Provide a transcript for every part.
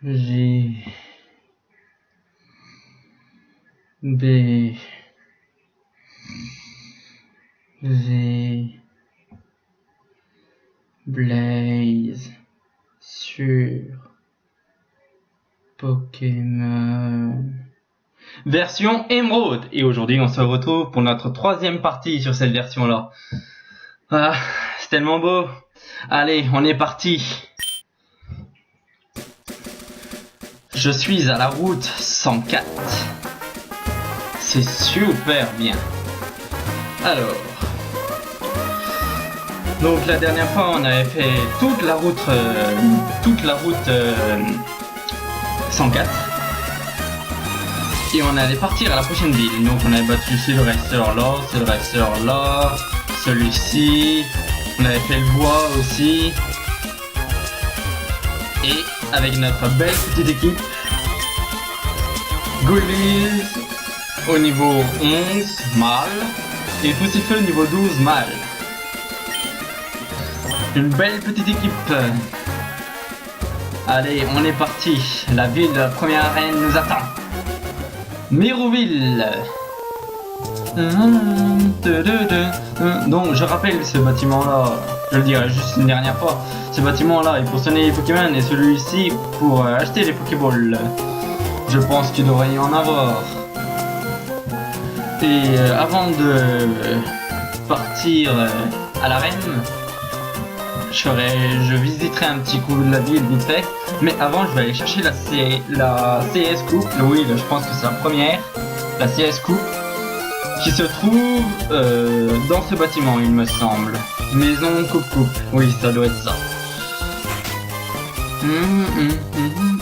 J B V Blaze sur Pokémon version Émeraude. Et aujourd'hui on se retrouve pour notre troisième partie sur cette version là. Ah, c'est tellement beau. Allez, on est parti. Je suis à la route 104. C'est super bien. Alors, donc la dernière fois on avait fait toute la route 104 et on allait partir à la prochaine ville. Donc on avait battu ce dresseur là, celui-ci. On avait fait le bois aussi. Et avec notre belle petite équipe, Gullies au niveau 11 mâle et Poussifeu au niveau 12 mâle. Une belle petite équipe. Allez, on est parti. La ville de la première arène nous attend. Mérouville. Donc je rappelle ce bâtiment là, je le dirai juste une dernière fois. Ce bâtiment là est pour sonner les Pokémon et celui-ci pour acheter les Pokéballs. Je pense qu'il devrait y en avoir. Et avant de partir à l'arène, je visiterai un petit coup de la ville vite fait. Mais avant je vais aller chercher la CS Coupe. Oui, je pense que c'est la première. La CS Coupe. Qui se trouve dans ce bâtiment, il me semble. Maison coupe. Oui, ça doit être ça.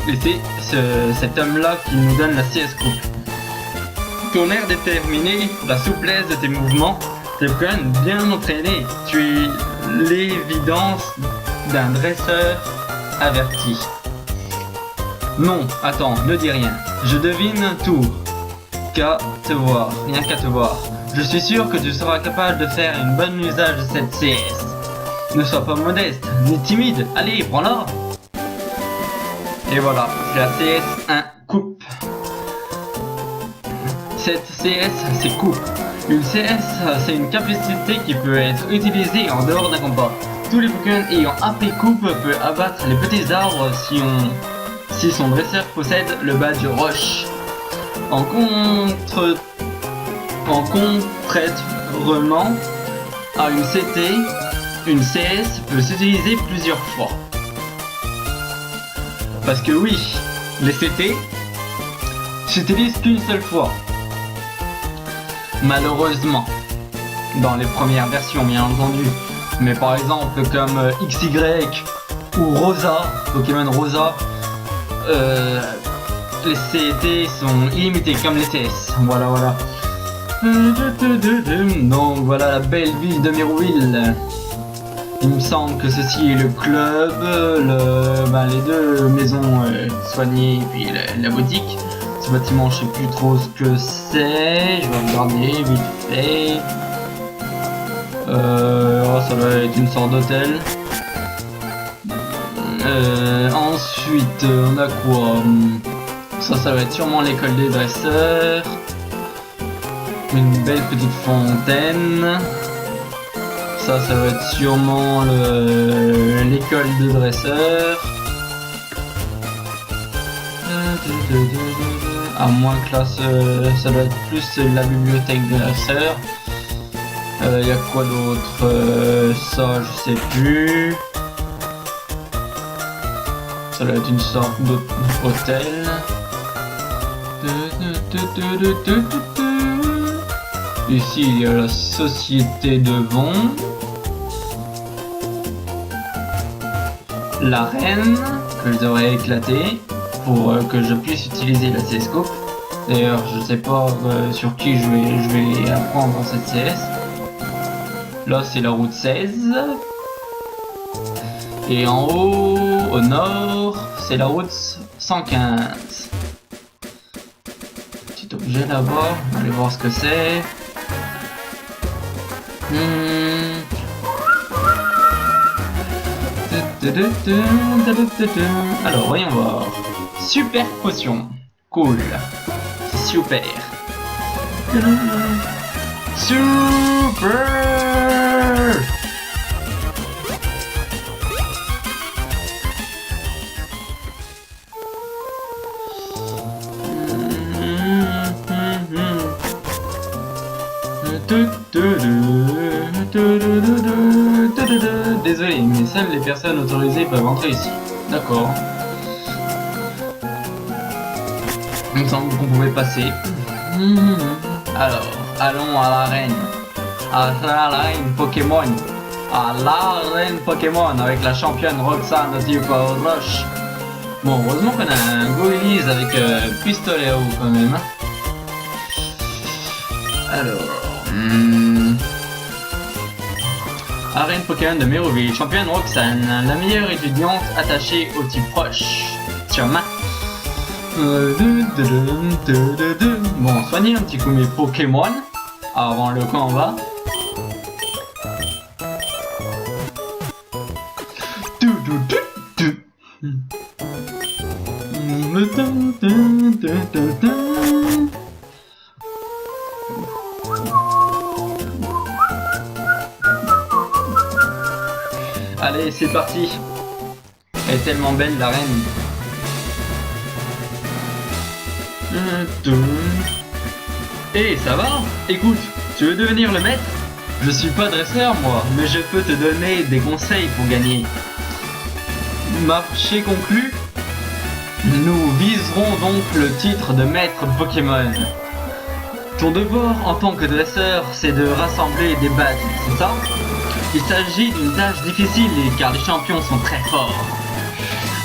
Et c'est cet homme-là qui nous donne la CS Coupe. Ton air déterminé, la souplesse de tes mouvements, tes points bien entraînés. Tu es l'évidence d'un dresseur averti. Non, attends, ne dis rien. Je devine tout. Rien qu'à te voir. Je suis sûr que tu seras capable de faire un bon usage de cette CS. Ne sois pas modeste, ni timide. Allez, prends-la. Et voilà, c'est la CS1 Coupe. Cette CS, c'est Coupe. Une CS, c'est une capacité qui peut être utilisée en dehors d'un combat. Tous les Pokémon ayant appris Coupe peuvent abattre les petits arbres si son dresseur possède le badge Roche. En contrairement à une CT, une CS peut s'utiliser plusieurs fois. Parce que oui, les CT s'utilisent qu'une seule fois. Malheureusement, dans les premières versions bien entendu. Mais par exemple comme XY ou Rosa, Pokémon Rosa, les CT sont illimités comme les CS. Voilà. Donc voilà la belle ville de Mérouville. Il me semble que ceci est le club, les deux maisons soignées et puis la boutique. Ce bâtiment, je sais plus trop ce que c'est. Je vais regarder vite fait. Ça doit être une sorte d'hôtel. Ensuite, on a quoi? Ça va être sûrement l'école des dresseurs. Une belle petite fontaine. Ça va être sûrement l'école de dresseurs. À moins que là, ça doit être plus la bibliothèque de la sœur. Y a quoi d'autre? Ça, je sais plus. Ça doit être une sorte d'hôtel. Ici, il y a la société de Von. L'arène, que je devrais éclater pour que je puisse utiliser la CS-Scope. D'ailleurs, je sais pas sur qui je vais apprendre cette CS. Là, c'est la route 16. Et en haut, au nord, c'est la route 115. Petit objet là-bas, on va aller voir ce que c'est. Alors, voyons voir. Super potion. Cool. Super. Super. Désolé, mais seules les personnes autorisées peuvent entrer ici. D'accord. Il me semble qu'on pouvait passer. Alors, allons à l'arène. À l'arène Pokémon. À l'arène Pokémon avec la championne Roxane de type Rush. Bon, heureusement qu'on a un Goéliz avec pistolet à eau quand même. Alors... Arène Pokémon de Méroville, championne Roxane, la meilleure étudiante attachée au type proche. Sur ma. Bon, soignez un petit coup mes Pokémon avant le combat. Allez, c'est parti. Elle est tellement belle, la reine. Eh, ça va? Écoute, tu veux devenir le maître? Je suis pas dresseur, moi, mais je peux te donner des conseils pour gagner. Marché conclu? Nous viserons donc le titre de maître Pokémon. Ton devoir en tant que dresseur, c'est de rassembler des badges, c'est ça? Il s'agit d'une tâche difficile car les champions sont très forts.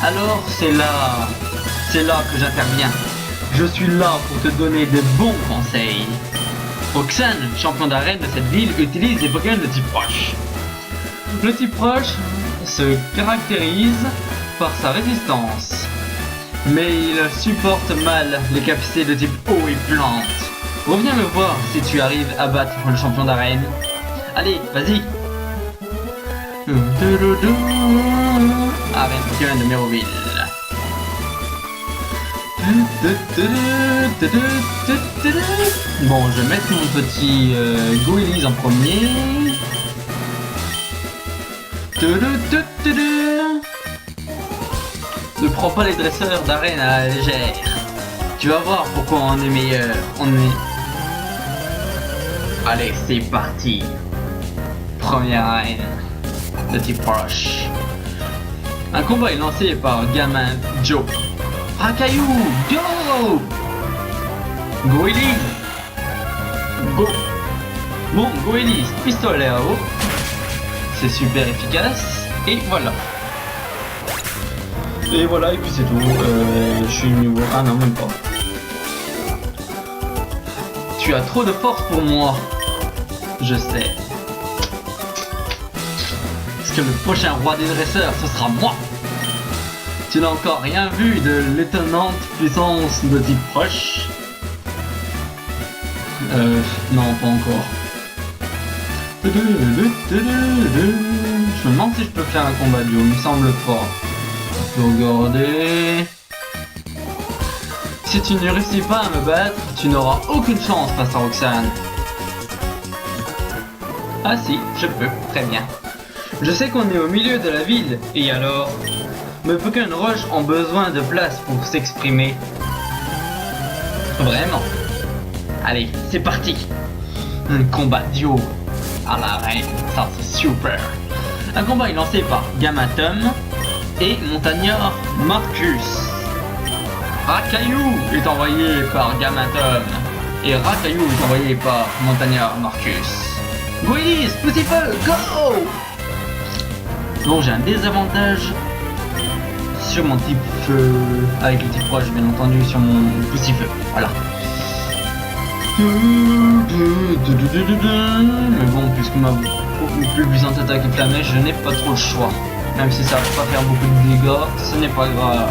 Alors c'est là que j'interviens. Je suis là pour te donner de bons conseils. Roxane, champion d'arène de cette ville, utilise des Pokémon de type roche. Le type roche se caractérise par sa résistance, mais il supporte mal les capacités de type eau et plante. Reviens me voir si tu arrives à battre le champion d'arène. Allez, vas-y. Arène Pokémon de Méroville. Bon, je vais mettre mon petit Goéliz en premier. Ne prends pas les dresseurs d'arène à la légère. Tu vas voir pourquoi on est meilleur. Allez, c'est parti. Première arène de type proche. Un combat est lancé par Gamin Joe. Racaillou, go! Goéliz, go! Bon, Goéliz, pistolet à eau. C'est super efficace. Et voilà. Et voilà, et puis c'est tout. Je suis niveau... Ah non, même pas. Tu as trop de force pour moi. Je sais. Parce que le prochain roi des dresseurs, ce sera moi. Tu n'as encore rien vu de l'étonnante puissance de type proche. Non, pas encore. Je me demande si je peux faire un combat duo, il me semble pas. Je peux regarder. Si tu ne réussis pas à me battre, tu n'auras aucune chance face à Roxane. Ah si, je peux, très bien. Je sais qu'on est au milieu de la ville, et alors? Mes Pokémon Roche ont besoin de place pour s'exprimer. Vraiment. Allez, c'est parti. Un combat duo à l'arène, ça c'est super. Un combat est lancé par Gamatum et Montagnard Marcus. Rakaillou est envoyé par Gamatum et Rakaillou est envoyé par Montagnard Marcus. Willis, petit feu, go! Bon, j'ai un désavantage sur mon type feu, avec le type proche bien entendu sur mon petit feu, voilà. Mais bon, puisque ma plus puissante attaque est flammée, je n'ai pas trop le choix. Même si ça va pas faire beaucoup de dégâts, ce n'est pas grave.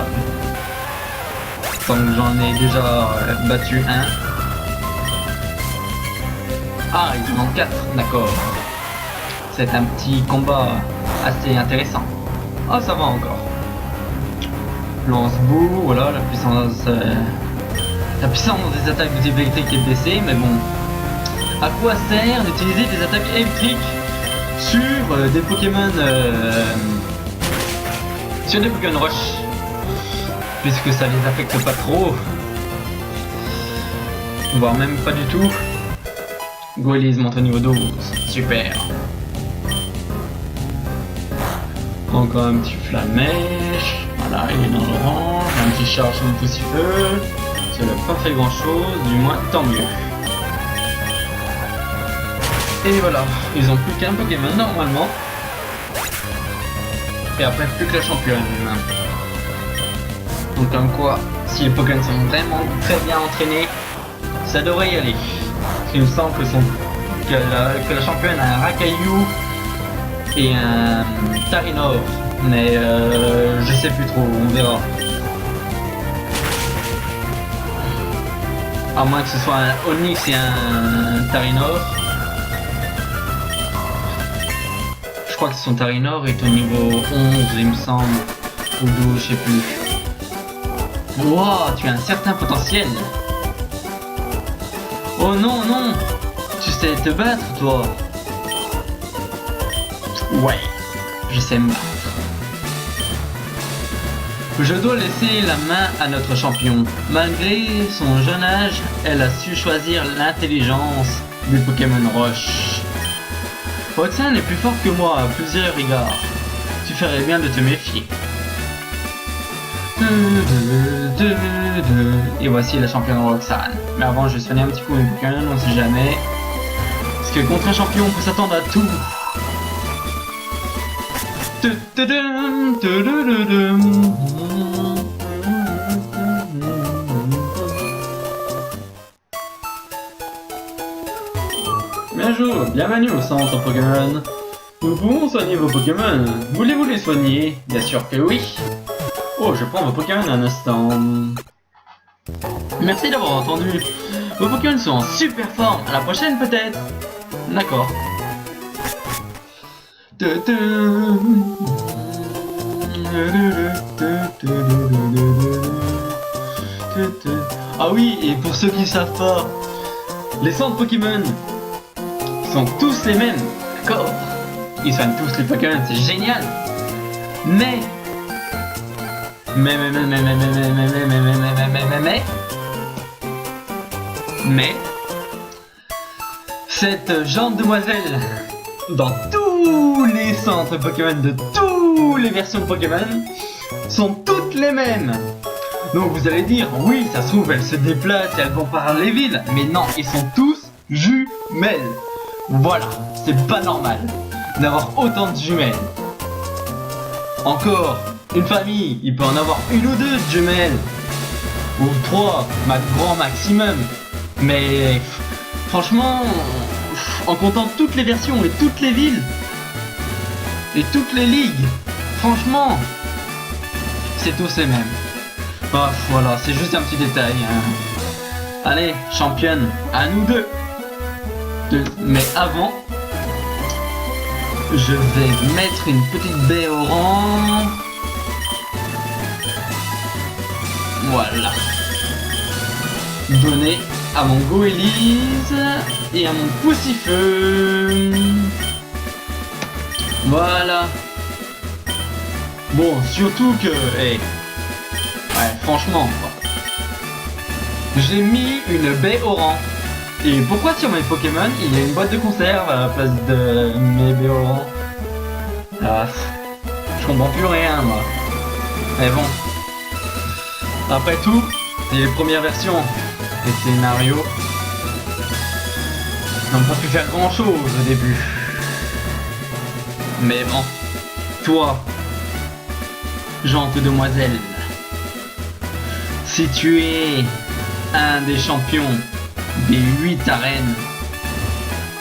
Tant que j'en ai déjà battu un. Ah, il manque 4, d'accord. C'est un petit combat assez intéressant. Ah, ça va encore. Lance-boue, voilà, la puissance des attaques de type électrique est baissée, mais bon. À quoi sert d'utiliser des attaques électriques sur des Pokémon Rush, puisque ça les affecte pas trop, voire même pas du tout. Goalies monte au niveau 12, super. Encore un petit flamèche, voilà, il est dans l'orange, un petit charge sur le poussifeu. Ça n'a pas fait grand chose, du moins tant mieux. Et voilà, ils ont plus qu'un Pokémon normalement. Et après plus que la championne. Donc comme quoi, si les Pokémon sont vraiment très bien entraînés, ça devrait y aller. Il me semble que la championne a un Rakaillou et un Tarinor. Mais je sais plus trop, on verra. À moins que ce soit un Onix et un Tarinor. Je crois que son Tarinor est au niveau 11, il me semble. Ou 12, je sais plus. Wow, tu as un certain potentiel. Oh non, non. Tu sais te battre, toi. Ouais, je sais me battre. Je dois laisser la main à notre champion. Malgré son jeune âge, elle a su choisir l'intelligence des Pokémon Roche. Roxane est plus forte que moi à plusieurs égards. Tu ferais bien de te méfier. Et voici la championne Roxane. Mais avant, je vais soigner un petit coup mes Pokémon, on sait jamais. Parce que contre un champion, on peut s'attendre à tout. Bonjour, bienvenue au centre Pokémon. Nous pouvons soigner vos Pokémon. Voulez-vous les soigner? Bien sûr que oui. Oh, je prends vos Pokémon un instant. Merci d'avoir entendu. Vos Pokémon sont en super forme. À la prochaine peut-être. D'accord. Ah oui, et pour ceux qui ne savent pas, les centres Pokémon sont tous les mêmes, d'accord? Ils soignent tous les Pokémon, c'est génial. Mais cette jeune demoiselle, dans tous les centres Pokémon de toutes les versions de Pokémon, sont toutes les mêmes. Donc vous allez dire, oui, ça se trouve, elles se déplacent et elles vont par les villes. Mais non, ils sont tous jumelles. Voilà, c'est pas normal d'avoir autant de jumelles. Encore, une famille, il peut en avoir une ou deux de jumelles. Ou trois, grand maximum. Mais franchement, en comptant toutes les versions et toutes les villes et toutes les ligues, franchement, c'est tous les mêmes. Bref, voilà, c'est juste un petit détail. Allez, championne, à nous deux. Mais avant, je vais mettre une petite baie au rang. Voilà. donner à mon Goélise et à mon Poussifeu. Voilà. Bon, surtout que... Hey. Ouais, franchement, j'ai mis une baie au rang. Et pourquoi sur mes Pokémon, il y a une boîte de conserve à la place de mes baies au rang? Ah, je comprends plus rien, moi. Mais bon. Après tout, c'est les premières versions des scénarios. On n'a pas pu faire grand chose au début. Mais bon. Toi, gente demoiselle, si tu es un des champions des 8 arènes,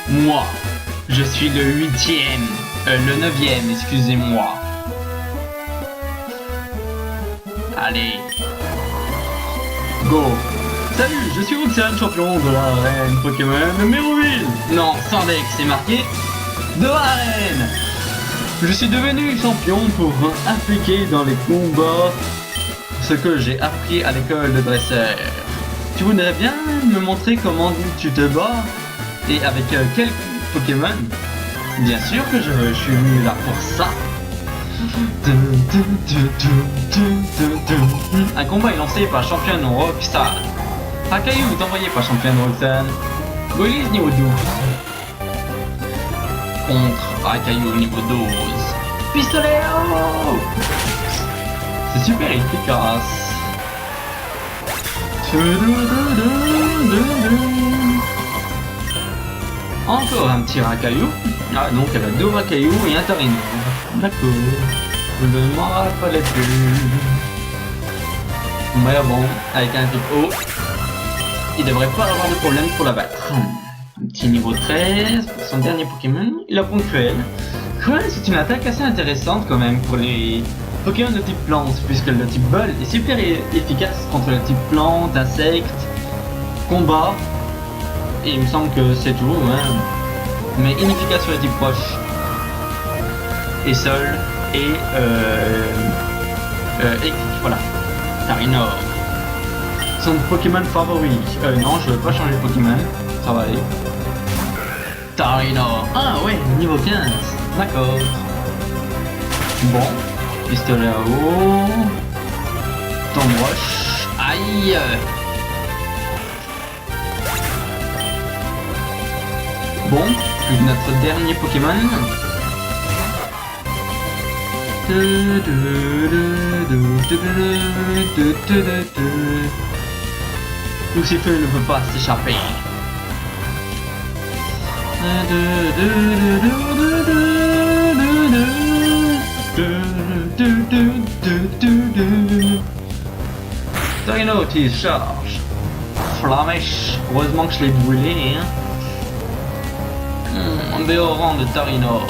moi, je suis le 8e, le 9e, excusez-moi. Allez, go. Salut, je suis Roxane, champion de l'arène Pokémon Méroville. Non, sans deck, c'est marqué de l'arène. Je suis devenu champion pour appliquer dans les combats ce que j'ai appris à l'école de dresseur. Tu voudrais bien me montrer comment tu te bats et avec quel Pokémon? Bien sûr que je veux, je suis venu là pour ça. Un combat est lancé par championne Roxane. Rakaillou est envoyé par championne Roxane. Goélise niveau 12. Contre Rakaillou niveau 12. Pistolet haut. C'est super efficace. Encore un petit Rakaillou. Ah donc elle a 2 Rakaillou et un Tarino. D'accord. Je ne m'en rappelais plus. Mais bon, avec un type haut, il devrait pas avoir de problème pour la battre. Un petit niveau 13 pour son dernier Pokémon. Il a ponctuel. Ouais, c'est une attaque assez intéressante quand même pour les Pokémon de type plante, puisque le type bol est super efficace contre le type plante, insecte, combat. Et il me semble que c'est tout, hein. Mais inefficace sur le type proche. Et sol et électrique, voilà. Tarinor. Son Pokémon favori. Non, je veux pas changer de Pokémon. Ça va aller. Tarinor. Ah ouais, niveau 15. D'accord. Bon. Pistolet à eau. Tombroche. Aïe. Bon, notre dernier Pokémon. Poussifeu ne peut pas s'échapper. Tarino qui charge. Flamèche. Heureusement que je l'ai brûlé. Hein. Un Béoran de Tarinor.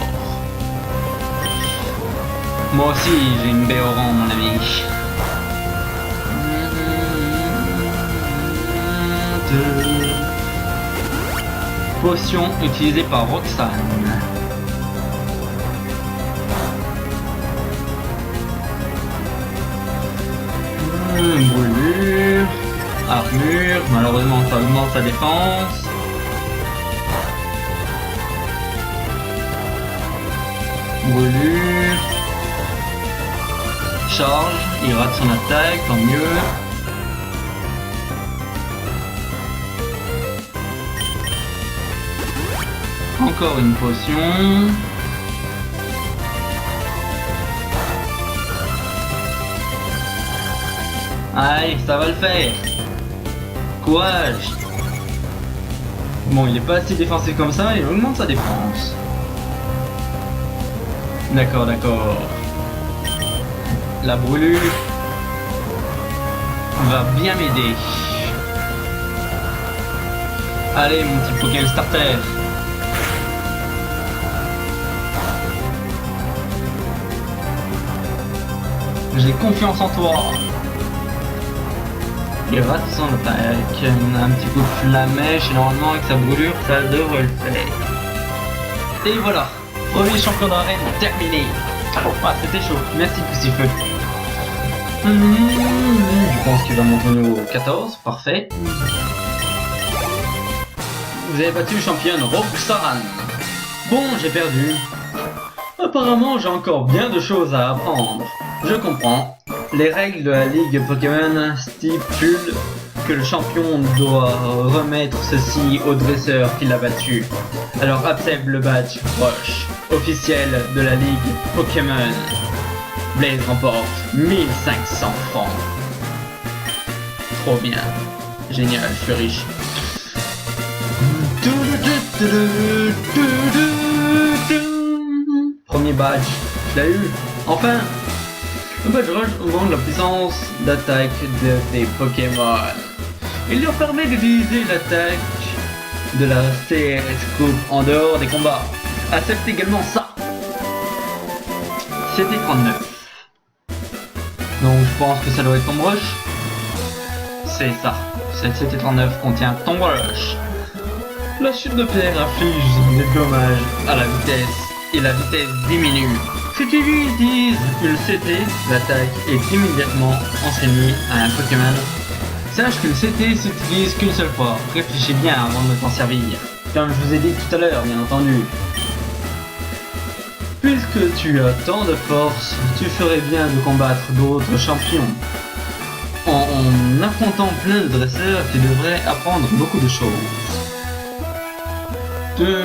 Moi aussi j'ai une Béoran mon ami. Potion utilisée par Roxane. Brûlure. Armure. Malheureusement ça augmente sa défense. Brûlure. Charge, il rate son attaque, tant mieux. Encore une potion. Allez, ça va le faire. Courage. Bon, il est pas assez défensif comme ça, il augmente sa défense. D'accord, d'accord. La brûlure va bien m'aider. Allez, mon petit Pokémon starter. J'ai confiance en toi. Il rate son attaque. On a un petit coup de flamèche et normalement avec sa brûlure, ça devrait le faire. Et voilà. Premier champion d'arène terminé. Ah, c'était chaud. Merci Poussifeu. Je pense qu'il va monter au niveau 14, parfait. Vous avez battu championne Roxanne. Bon, j'ai perdu. Apparemment, j'ai encore bien de choses à apprendre. Je comprends. Les règles de la Ligue Pokémon stipulent que le champion doit remettre ceci au dresseur qui l'a battu. Alors accepte le badge Roche, officiel de la Ligue Pokémon. Blaze remporte 1500 francs. Trop bien. Génial, je suis riche. Premier badge, je l'ai eu. Enfin, le badge Rush augmente la puissance d'attaque de tes Pokémon. Il leur permet d'utiliser l'attaque de la CS Coupe en dehors des combats. Accepte également ça. C'était 39. Donc je pense que ça doit être ton brush. C'est ça. Cette CT39 contient ton brush. La chute de pierre inflige des dommages à la vitesse et la vitesse diminue. Si tu utilises une CT, l'attaque est immédiatement enseignée à un Pokémon. Sache qu'une CT s'utilise qu'une seule fois. Réfléchis bien avant de t'en servir. Comme je vous ai dit tout à l'heure, bien entendu. Puisque tu as tant de force, tu ferais bien de combattre d'autres champions. En affrontant plein de dresseurs, tu devrais apprendre beaucoup de choses.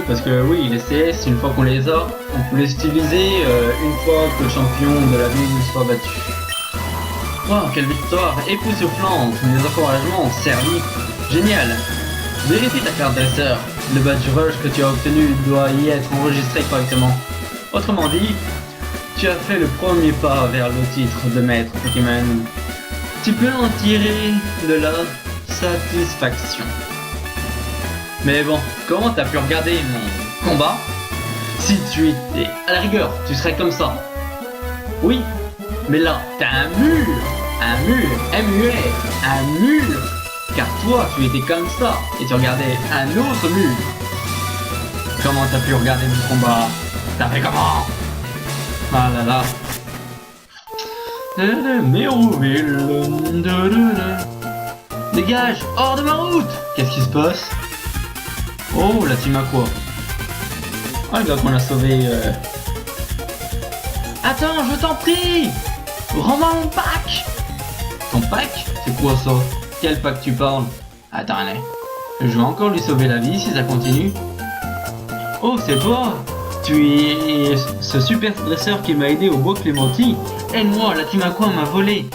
Parce que oui, les CS, une fois qu'on les a, on peut les utiliser une fois que le champion de la ville soit battu. Wow, quelle victoire époustouflante, mes encouragements ont servi. Génial. Vérifie ta carte dresseur. Le badge rush que tu as obtenu doit y être enregistré correctement. Autrement dit, tu as fait le premier pas vers le titre de maître Pokémon. Tu peux en tirer de la satisfaction. Mais bon, comment t'as pu regarder mon combat? Si tu étais à la rigueur, tu serais comme ça. Oui, mais là, t'as un mur, M-U-R, un mur. Car toi, tu étais comme ça, et tu regardais un autre mur. Comment t'as pu regarder mon combat? T'as fait comment? Ah là là. Méroville. Dégage, hors de ma route. Qu'est-ce qui se passe? Oh, la team à quoi? Oh, le gars qu'on a sauvé. Attends, je t'en prie! Rends-moi mon pack! Ton pack? C'est quoi ça? Quel pack tu parles? Attends, allez. Je vais encore lui sauver la vie si ça continue. Oh, c'est toi! Tu es ce super dresseur qui m'a aidé au bois Clémenti. Aide-moi, la team Aqua m'a volé.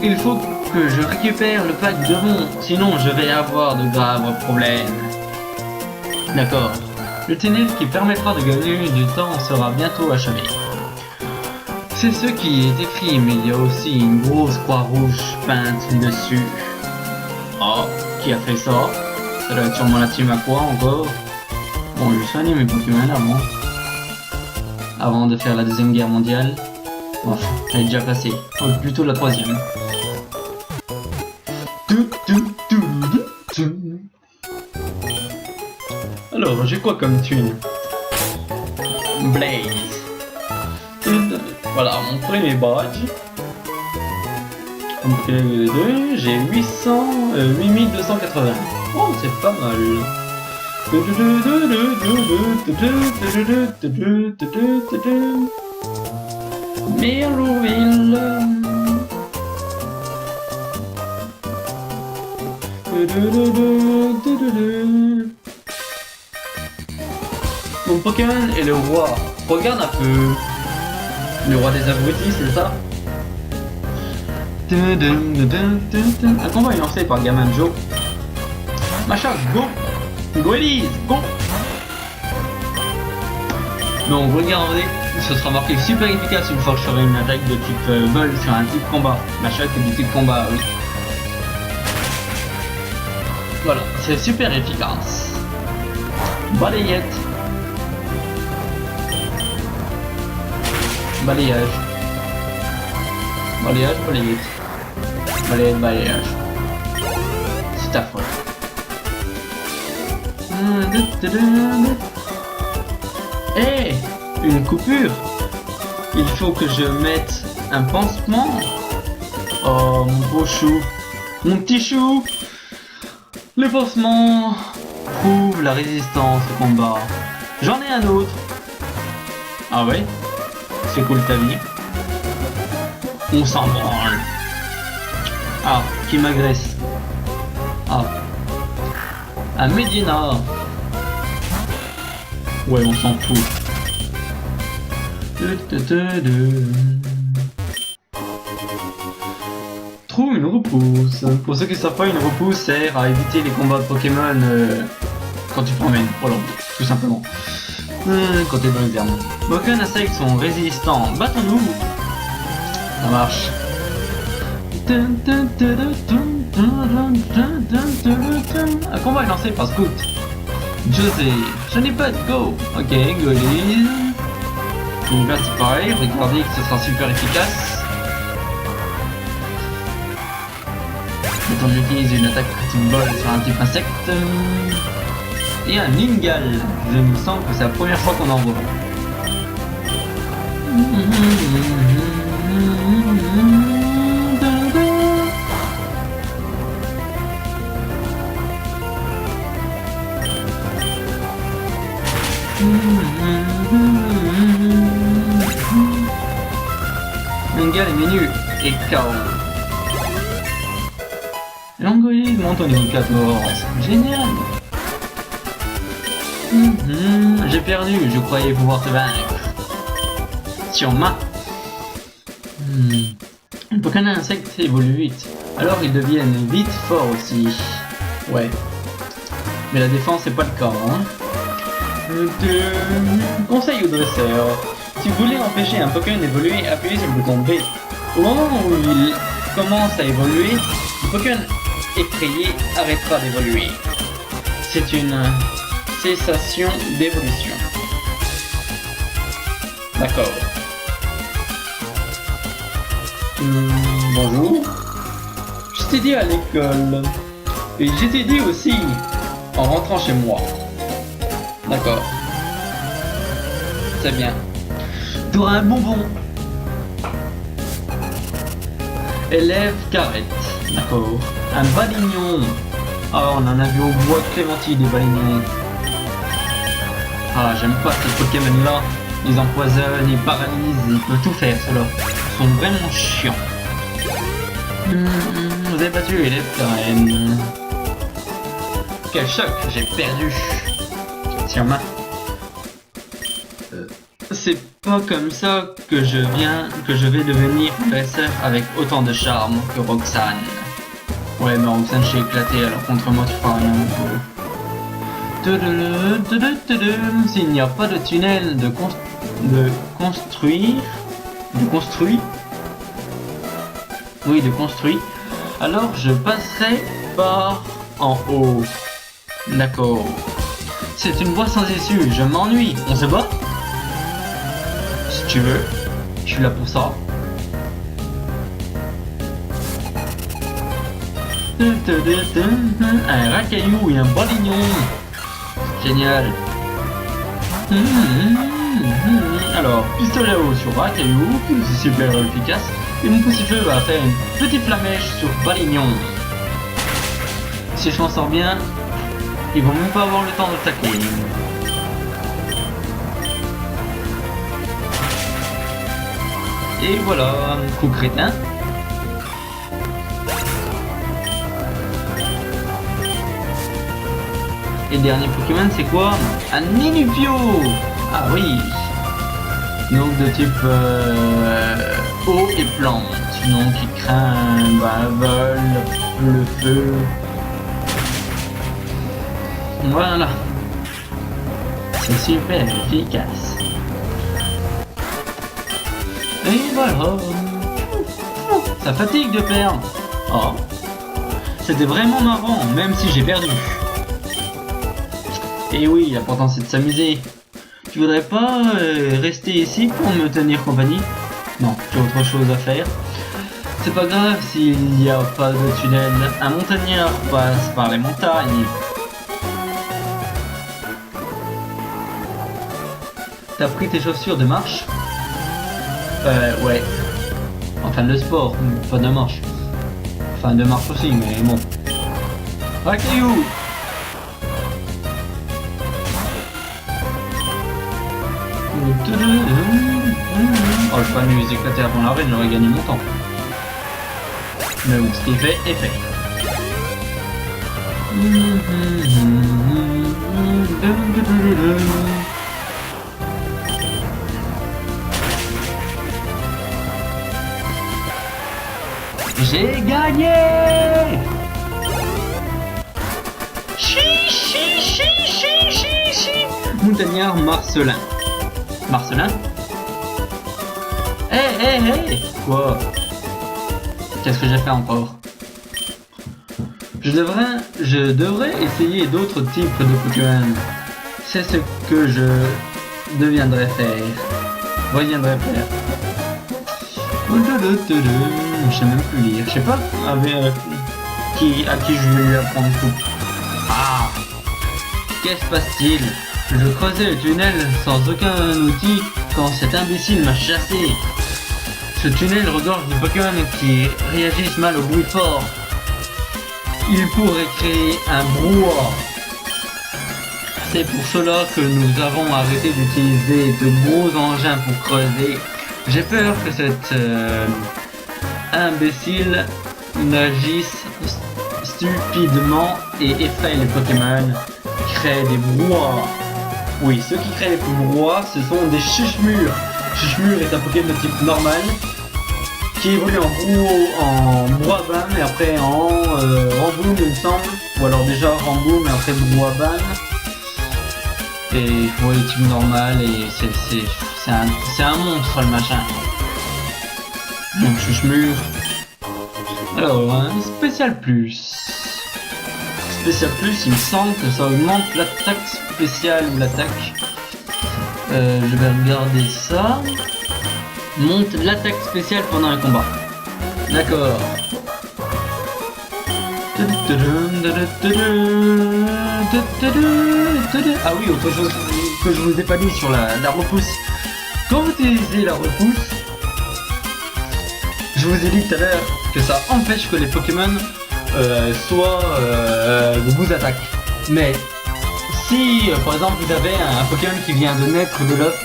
Il faut que je récupère le pack de Devon, sinon je vais avoir de graves problèmes. D'accord. Le tunnel qui permettra de gagner du temps sera bientôt achevé. C'est ce qui est écrit, mais il y a aussi une grosse croix rouge peinte dessus. Oh, qui a fait ça? Ça doit être sûrement la team Aqua encore. Bon, je soigne mes Pokémon avant de faire la deuxième guerre mondiale. Bon, elle est déjà passée. Oh, plutôt la troisième. Alors, j'ai quoi comme thune? Blaze. Voilà, mon premier badge. J'ai 8280. Oh, c'est pas mal. Méroville. Mon Pokémon est le roi. Regarde un peu. Le roi des abrutis, c'est ça? Un combat est lancé par Gamin Joe. Machin, go! Go Elise, go! Donc regardez, ce sera marqué super efficace une fois que je ferai une attaque de type vol sur un type combat. Machin c'est du type combat, oui. Voilà, c'est super efficace. Balayette. Balayage. Balayage, balayette. Balayette, balayage. C'est affreux. Hey, une coupure. Il faut que je mette un pansement. Oh, mon beau chou. Mon petit chou. Les pansements prouvent la résistance au combat. J'en ai un autre. Ah ouais? C'est cool ta vie. On s'en branle. Ah, qui m'agresse. Ah. À Medina. Ouais, on s'en fout. Trouve une repousse. Pour ceux qui ne savent pas, une repousse sert à éviter les combats de Pokémon quand tu promènes. Voilà, tout simplement. Quand t'es dans les herbes. Aucun insectes sont résistants. Battons-nous. Ça marche. Un combat est lancé par Scout. José, je n'ai pas de go. Ok, Golis. Donc là c'est pareil, regardez que ce sera super efficace. Quand j'utilise une attaque critique ball sur un type insecte. Et un Ningal. Je me sens que c'est la première fois qu'on en voit. Ningal est menu et KO. L'Angolis monte au niveau 14. Génial. J'ai perdu, je croyais pouvoir te vaincre. Sur ma. Les Pokémon insectes évoluent vite. Alors ils deviennent vite forts aussi. Ouais. Mais la défense c'est pas le cas. Conseil au dresseur. Si vous voulez empêcher un Pokémon d'évoluer, appuyez sur le bouton B. Au moment où il commence à évoluer, le Pokémon effrayé arrêtera d'évoluer. C'est une cessation d'évolution. D'accord. Bonjour. Je t'ai dit à l'école. Et je t'ai dit aussi en rentrant chez moi. D'accord. C'est bien. T'auras un bonbon. Élève carrette. D'accord. Un balignon. Ah, on en a vu au bois de Clémentine des balignons. Ah, j'aime pas ces Pokémon là. Ils empoisonnent, ils paralysent, ils peuvent tout faire ceux-là. Ils sont vraiment chiants. Vous avez battu élève carène. Quel choc, j'ai perdu. Tiens, ma. C'est pas comme ça que je vais devenir dresseur avec autant de charme que Roxane. Ouais, mais Roxane, je suis éclaté, alors contre moi, tu feras rien. S'il n'y a pas de tunnel de construit, alors je passerai par en haut. D'accord. C'est une voie sans issue, je m'ennuie. On se bat? Si tu veux, je suis là pour ça. Un racaillou et un balignon. Génial. Alors, pistolet à eau sur racaillou, c'est super efficace. Et mon poussifeu va faire une petite flamèche sur balignon. Si je m'en sors bien, ils vont même pas avoir le temps d'attaquer. Et voilà, un coup crétin. Et le dernier Pokémon c'est quoi? Un Ninupio. Ah oui. Donc de type eau et plante. Donc qui craint vol, le feu. Voilà. C'est super efficace. Et voilà. Ça fatigue de perdre. Oh. C'était vraiment marrant, même si j'ai perdu. Et oui, l'important c'est de s'amuser. Tu voudrais pas rester ici pour me tenir compagnie? Non, j'ai autre chose à faire. C'est pas grave s'il n'y a pas de tunnel. Un montagnard passe par les montagnes. T'as pris tes chaussures de marche? Ouais. Enfin de sport, pas de marche. Enfin, 2 marches aussi, mais bon. Ah, caillou! Oh, je vais pas nous éclater avant l'arène, j'aurais gagné mon temps. Mais bon, ce qui est fait, est fait. J'ai gagné! Montagnard Marcelin. Marcelin? Hé! Quoi? Qu'est-ce que j'ai fait encore? Je devrais essayer d'autres types de Pokémon. C'est ce que je reviendrai faire. Je sais même plus lire. Je sais pas à qui je vais lui apprendre tout. Ah! Qu'est-ce se passe-t-il? Je creusais le tunnel sans aucun outil quand cet imbécile m'a chassé. Ce tunnel regorge de Pokémon qui réagissent mal au bruit fort. Il pourrait créer un brouhaha. C'est pour cela que nous avons arrêté d'utiliser de gros engins pour creuser. J'ai peur que cet imbécile n'agisse stupidement et effraie les Pokémon, crée des brouhahas. Oui, ceux qui créent les brouhahas, ce sont des Chuchemure. Chuchemure est un Pokémon de type normal qui évolue en Brouhaban et après en Ramboom, il me semble. Ou alors déjà Ramboom et après Brouhaban. Et oui, type normal et c'est un monstre le machin. Donc Chuchemure. Alors, un spécial plus. Spécial plus, il me semble que ça augmente l'attaque spéciale ou l'attaque. Je vais regarder ça. Monte l'attaque spéciale pendant un combat. D'accord. Ah oui, autre chose que je vous ai pas dit sur la repousse. Quand vous utilisez la repousse, je vous ai dit tout à l'heure que ça empêche que les Pokémon vous attaquent. Mais si par exemple vous avez un Pokémon qui vient de naître de l'œuf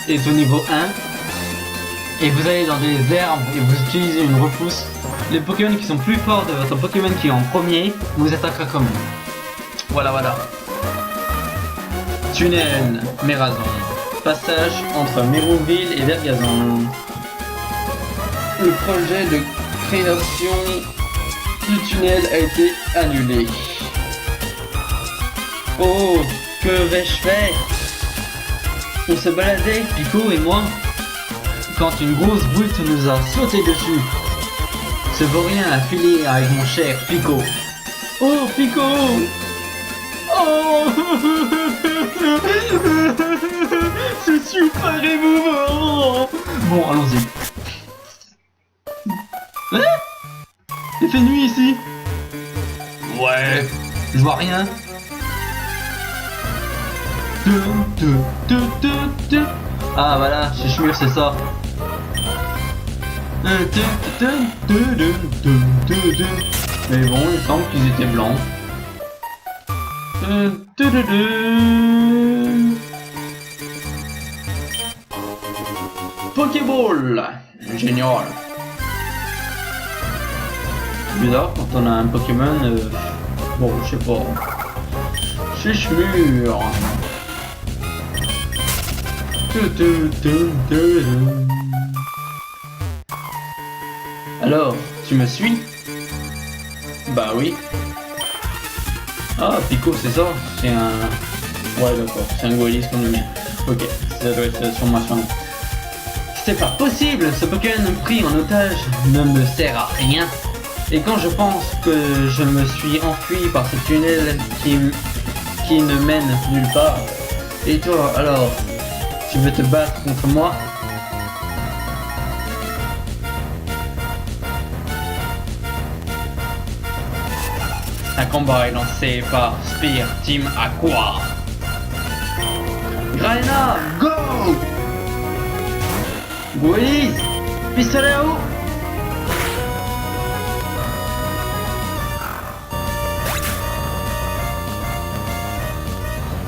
et est au niveau 1 et vous allez dans des herbes et vous utilisez une repousse, les Pokémon qui sont plus forts de votre Pokémon qui est en premier vous attaquera quand même. Voilà. Tunnel Mérazon. Passage entre Mérouville et Vergazon. Le projet de création du tunnel a été annulé. Oh, que vais-je faire? On se baladait, Pico et moi, quand une grosse brute nous a sauté dessus. Ce vaut rien à filer avec mon cher Pico. Oh, Pico! Oh! C'est super émouvant! Bon, allons-y. Hein? Il fait nuit ici? Ouais, je vois rien. Ah voilà, Chuchemure c'est ça. Mais bon, il semble qu'ils étaient blancs. Pokéball. Génial. Bizarre quand on a un Pokémon. Bon, je sais pas. Chuchemure. Alors, tu me suis? Bah oui. Ah, Pico, c'est ça? C'est un... Ouais, d'accord, c'est un Goélis comme le mien. Ok, ça doit être sur moi. C'est pas possible! Ce Pokémon pris en otage ne me sert à rien. Et quand je pense que je me suis enfui par ce tunnel qui ne mène nulle part. Et toi, alors? Tu veux te battre contre moi? Un combat est lancé par Spear Team Aqua. Graina, go! Goélis, pistolet à eau.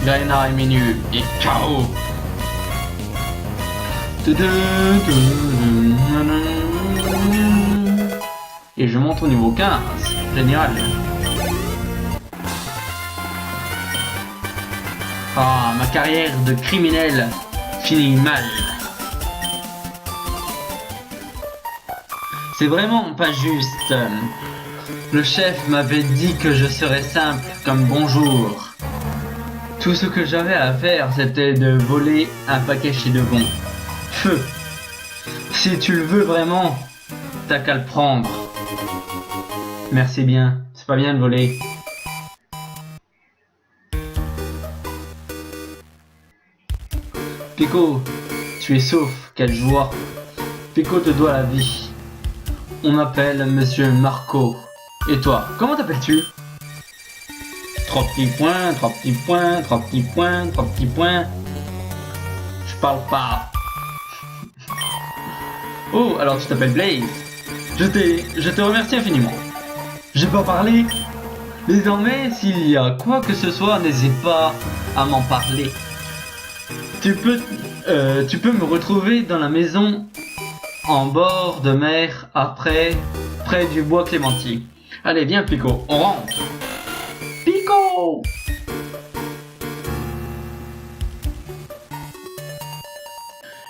Garena est menu et KO. Et je monte au niveau 15. Génial. Ah, ma carrière de criminel finit mal. C'est vraiment pas juste. Le chef m'avait dit que je serais simple comme bonjour. Tout ce que j'avais à faire, c'était de voler un paquet chez Devon. Feu. Si tu le veux vraiment, t'as qu'à le prendre. Merci bien. C'est pas bien de voler. Pico, tu es sauf. Quelle joie. Pico te doit la vie. On m'appelle Monsieur Marco. Et toi, comment t'appelles-tu? 3 petits points, 3 petits points, 3 petits points, 3 petits points. Je parle pas. Oh, alors tu t'appelles Blaze. Je te remercie infiniment. J'ai pas parlé. Désormais, s'il y a quoi que ce soit, n'hésite pas à m'en parler. Tu peux me retrouver dans la maison en bord de mer après, près du bois Clémenti. Allez, viens Pico, on rentre. Pico!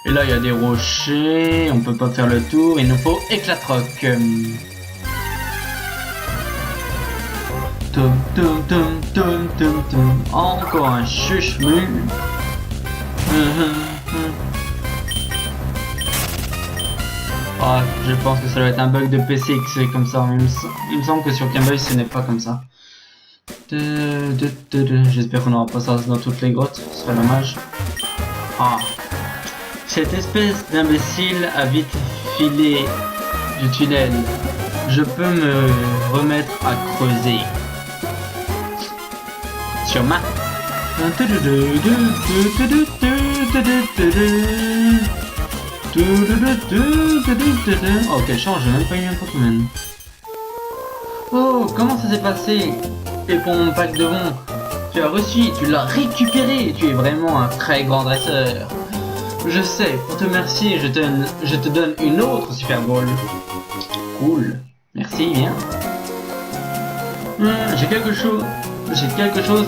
Et là, il y a des rochers, on peut pas faire le tour, il nous faut éclatroc. Tum tum tum tum tum tum. Encore un chuchemu. Ah, je pense que ça doit être un bug de PC que c'est comme ça. Il me semble que sur Game Boy ce n'est pas comme ça. J'espère qu'on n'aura pas ça dans toutes les grottes, ce serait dommage. Ah. Cette espèce d'imbécile a vite filé du tunnel. Je peux me remettre à creuser. Sur ma... Oh, quelle chance, j'ai même pas eu un Pokémon. Oh, comment ça s'est passé? Et pour mon pack de vent, tu as reçu, tu l'as récupéré. Tu es vraiment un très grand dresseur. Je sais, pour te remercier, je te donne une autre Super Ball. Cool, merci bien. J'ai quelque chose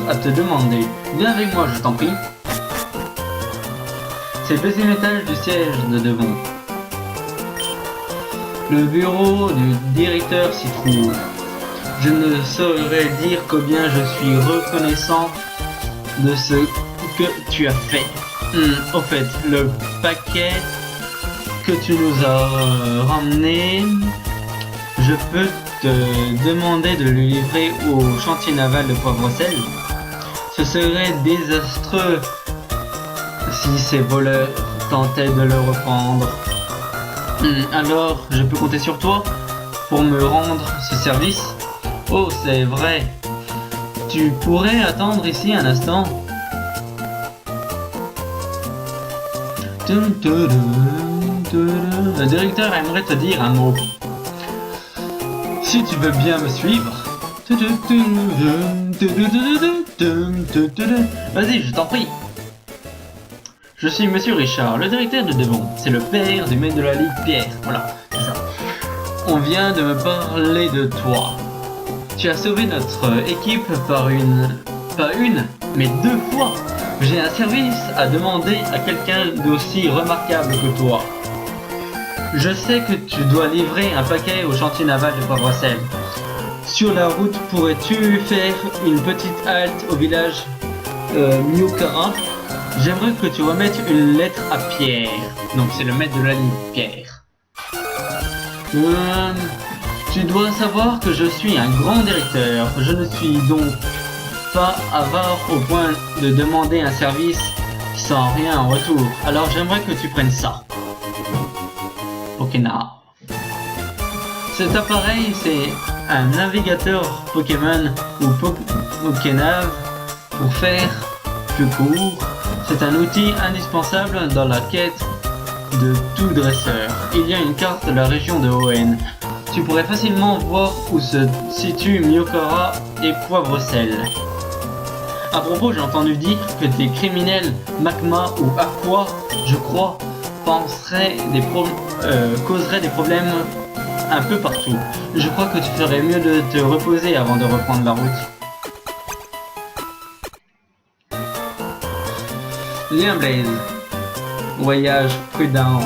à te demander. Viens avec moi, je t'en prie. C'est le deuxième étage du siège de Devon. Le bureau du directeur s'y trouve. Je ne saurais dire combien je suis reconnaissant de ce que tu as fait. Au fait, le paquet que tu nous as ramené, je peux te demander de le livrer au chantier naval de Poivre-Sel. Ce serait désastreux si ces voleurs tentaient de le reprendre. Alors, je peux compter sur toi pour me rendre ce service? Oh, c'est vrai. Tu pourrais attendre ici un instant? Le directeur aimerait te dire un mot. Si tu veux bien me suivre. Vas-y, je t'en prie. Je suis Monsieur Richard, le directeur de Devon. C'est le père du maître de la Ligue Pierre. Voilà, c'est ça. On vient de me parler de toi. Tu as sauvé notre équipe pas une, mais 2 fois. J'ai un service à demander à quelqu'un d'aussi remarquable que toi. Je sais que tu dois livrer un paquet au chantier naval de Poivre-Sel. Sur la route, pourrais-tu faire une petite halte au village Myokara? J'aimerais que tu remettes une lettre à Pierre. Donc c'est le maître de la ligne Pierre. Tu dois savoir que je suis un grand directeur. Je ne suis donc pas avare au point de demander un service sans rien en retour. Alors j'aimerais que tu prennes ça. Pokéna. Cet appareil, c'est un navigateur Pokémon ou Pokénav pour faire plus court. C'est un outil indispensable dans la quête de tout dresseur. Il y a une carte de la région de Hoenn. Tu pourrais facilement voir où se situent Myokara et Poivre-Sel. À propos, j'ai entendu dire que des criminels Magma ou Aqua, je crois, causeraient des problèmes un peu partout. Je crois que tu ferais mieux de te reposer avant de reprendre la route. Lien Blaze. Voyage prudent.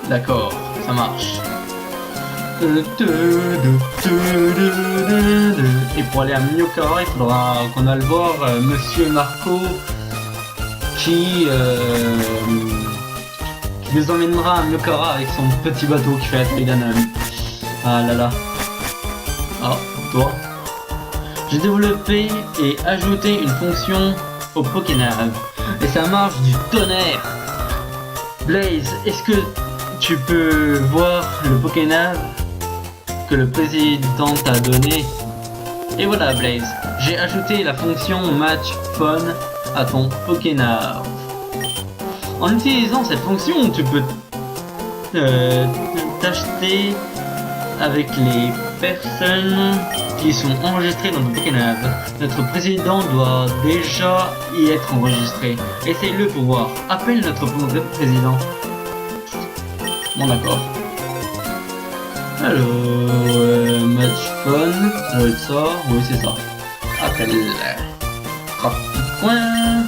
D'accord, ça marche. Et pour aller à Myokara, il faudra qu'on aille voir Monsieur Marco qui nous emmènera à Myokara avec son petit bateau qui fait la taille d'un homme. Ah là là. Ah, toi. J'ai développé et ajouté une fonction au Pokénave. Et ça marche du tonnerre. Blaze, est-ce que tu peux voir le Pokénave que le président t'a donné? Et voilà Blaze, j'ai ajouté la fonction Match Phone à ton Pokénave. En utilisant cette fonction, tu peux t'acheter avec les personnes qui sont enregistrées dans ton Pokénave. Notre président doit déjà y être enregistré. Essaye-le pour voir. Appelle notre président. Bon d'accord. Alors, match phone, ça doit être ça, oui c'est ça. Appelle. Point.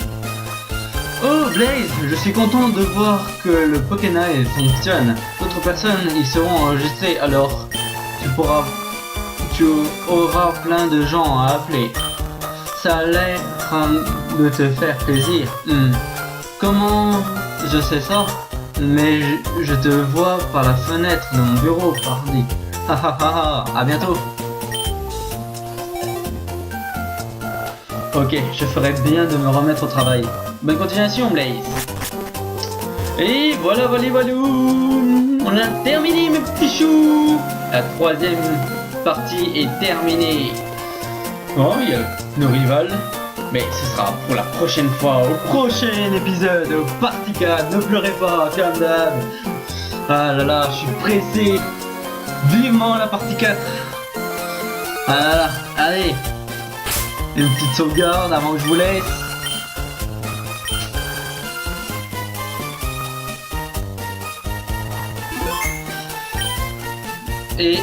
Oh Blaze, je suis content de voir que le Pokénave fonctionne. D'autres personnes y seront enregistrées, alors tu auras plein de gens à appeler. Ça a l'air de te faire plaisir. Comment je sais ça? Mais je te vois par la fenêtre de mon bureau, pardi. À bientôt. Ok, je ferais bien de me remettre au travail. Bonne continuation, Blaze. Et voilà. On a terminé, mes petits choux. La troisième partie est terminée. Oh, il y a nos rivales. Mais ce sera pour la prochaine fois, au prochain épisode, au partie 4. Ne pleurez pas, comme d'hab. Ah là là, je suis pressé. Vivement la partie 4. Ah là là, allez. Une petite sauvegarde avant que je vous laisse. Et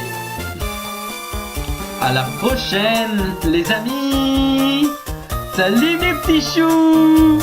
à la prochaine, les amis. Salut mes petits choux!